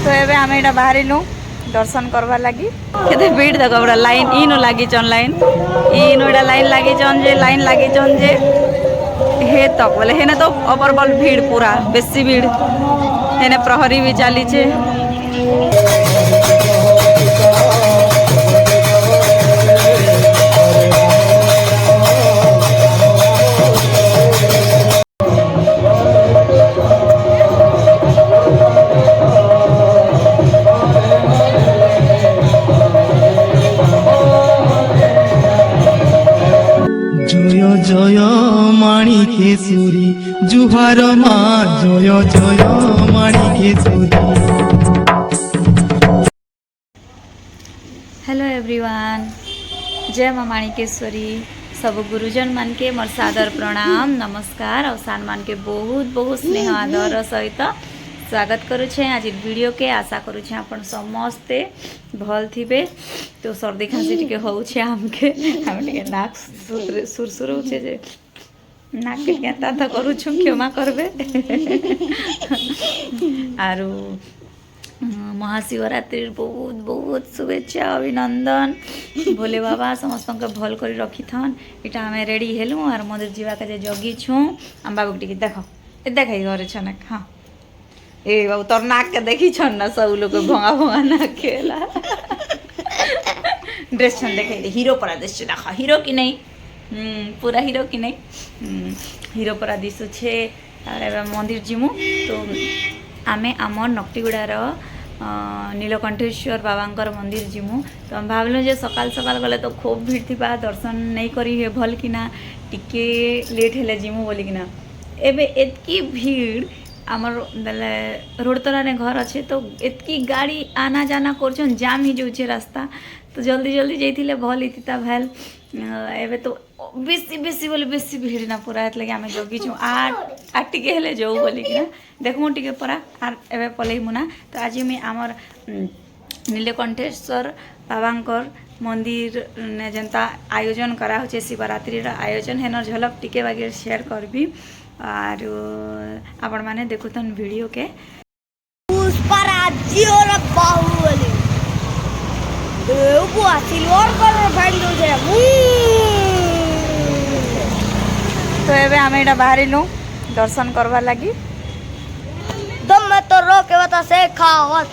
तो एबे आम एटा बाहरिलु दर्शन करवा लगी केते भीड़ देख पूरा लाइन इनो लगी चन लाइन इनो एटा लाइन लगी चन जे हे तक बोले हेने तो अबरबल भीड़ पूरा बेसी भीड़ हेने प्रहरी भी चली छे। জয় মাণিকেশ্বরী জুহার মা জয় জয় মাণিকেশ্বরী। हेलो एवरीवन, जय माँ माणिकेश्वरी। सब गुरुजन मान के मोर सादर प्रणाम नमस्कार और सान मान के बहुत बहुत स्नेह आदर सहित स्वागत करुछे आज वीडियो के। आशा करुछे आपण समस्ते भल थिबे। तो सर्दी खांसी टिके होउछे हमके हम टिके नाक सुरसुर होछे जे नाक के केता त करूछु क्षमा करबे। आरु महाशिवरात्रि बहुत बहुत शुभेच्छा अभिनंदन। भोले बाबा समस्त भल कर रखी थन। इटा आम रेडी हेलु और मंदिर जीवा के जगी छू। आम बाबू टी देख देख घरे छन। हाँ ए बाबू तोर नाक के देखी छन ना सब लोग भंगा भंगा नाक खेला ड्रेस छन देखे हीरो परा देश देख हीरो की नहीं पूरा हीरो की नहीं हीरो परा दिशु छे। मंदिर जिमु तो आमे आमर नकटीगुड़ार नीलकंठेश्वर बाबांकर मंदिर जिमु। तो हम भावलु जे सकाल सकाल गले तो खूब भीड़ थी दर्शन नहीं करी हे भल किना टिके लेट हेले जिमु बोली किना एबे एतकी भीड़ आमर रोड तराने घर अच्छे तो एतकी गाड़ी आना जाना करछन जाम ही जाउछे रास्ता। तो जल्दी जल्दी जाइथिले भल इतिता भैल एबे तो बेसी बेसी बोले बेसी भीड़ ना पूरा एत लगे आम जगी छू आ टिके हेले जाऊ बोली किना देखमु टिके परा आर एबे पलई मुना। तो आज मैं आमर नीलकंठेश्वर बाबांकर मंदिर ने जनता आयोजन करा होचे शिवरात्रि आयोजन हेनर झलक टिके बागे शेयर करबी और आपण माने देखुतन वीडियो के। पुष्पराज्योर बाहुबली देवबुआ सिल्वर कलर फाइल दो जे तो एबे आम एटा बाहरिलु दर्शन करवा लगी दम में तो रोके बता से खावत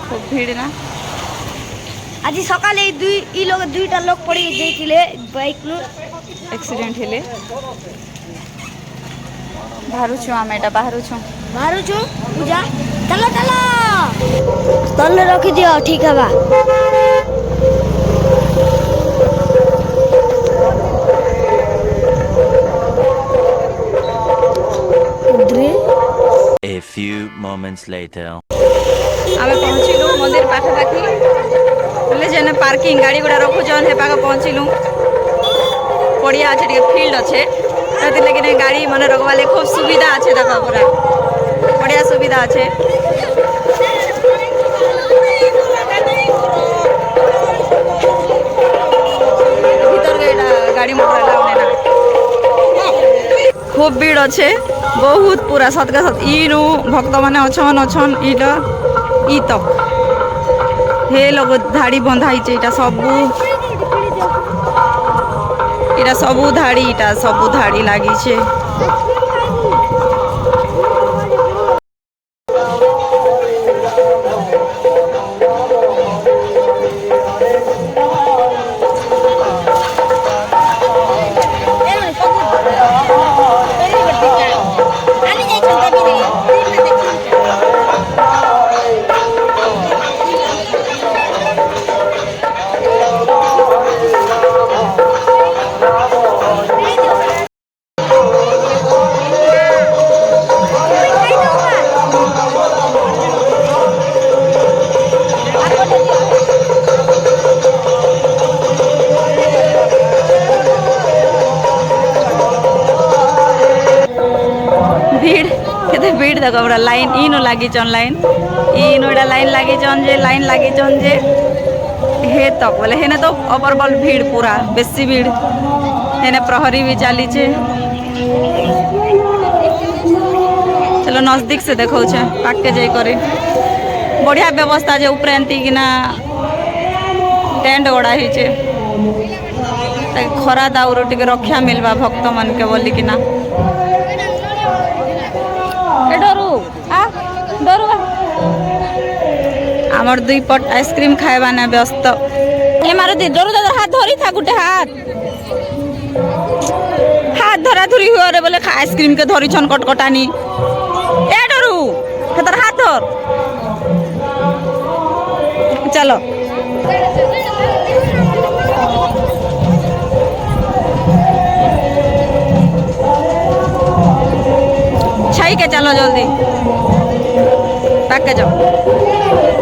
खूब भीड़ ना। आज सकाले ई लोग दुईटा लोग पड़ी जाइतिले बाइक नु एक्सीडेंट हेले बाहरु छु आम एटा बाहरु छु पूजा चलो चलो तले रखी दियो ठीक है बा। A few moments later. आमे पहुँचिलु मंदिर पाखापाखि बोले जेने पार्किंग गाड़ी गुड़ा रखुछन हे पाखा पहुँचिलु पड़िया अच्छे टे फील्ड अच्छे तो लगे गाड़ी मन रखवाले खूब सुविधा अच्छे देख पूरा बढ़िया सुविधा अच्छे। भीतर गाड़ी मोटर खूब भीड़ अच्छे बहुत पूरा सत का सत इनु भक्त माने अछन इटा ई तक हे लोग धाड़ी बंधाई इटा सबू धाड़ी लगी छे। भीड़ देख पूरा लाइन इनो लगी चन लाइन इनो एटा लाइन लगी चन जे हे तक बोले हेने तो अबरबल भीड़ पूरा बेसी भीड़ हेने प्रहरी भी चली छे। चलो नजदीक से देखो पाके जाई करे बढ़िया व्यवस्था जे ऊपर एंती कि ना टेंट गड़ा ही खरा दाउर टिके रक्षा मिलवा भक्त मन के बोली कि ना ए डरू आ डरू आमर दुई पट आइसक्रीम खाएबा ना व्यस्त ए मारुति डरू दादा हाथ धरी था गुटे हाथ हाथ धरा धुरी हुआ रे बोले आइसक्रीम के धरी छन कटकटानी ए डरू हेतर हाथ धर चलो छाई के चलो जल्दी ताके जाओ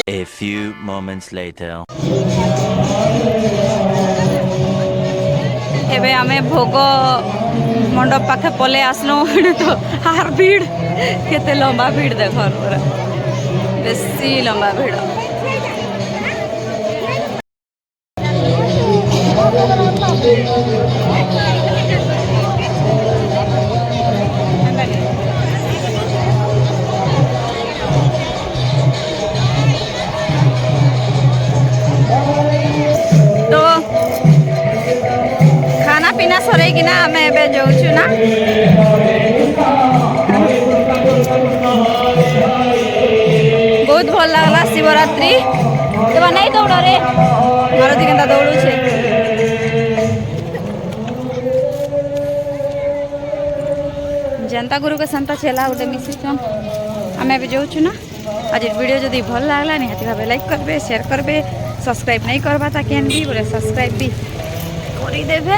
A few moments later. एबे आमे भोग मंडप पाखे पले आसलो तो हार भीड़ केते लंबा भीड़ देखो पूरा बेसी लंबा भीड़ तो खाना पीना सरे कि ना आमे एबे जाउछु ना बहुत भल लागला शिवरात्रि एबा नहीं दौड़ रे मारुति केनता दौड़ू छे जनता गुरु के संता चला गोटे मिसी छन आमे एबे जाउछु ना आज वीडियो जदि भल लागला निहाती भाबे लाइक करबे शेयर करबे सब्सक्राइब नहीं करबा ता केन भी बोले सब्सक्राइब भी करी देबे।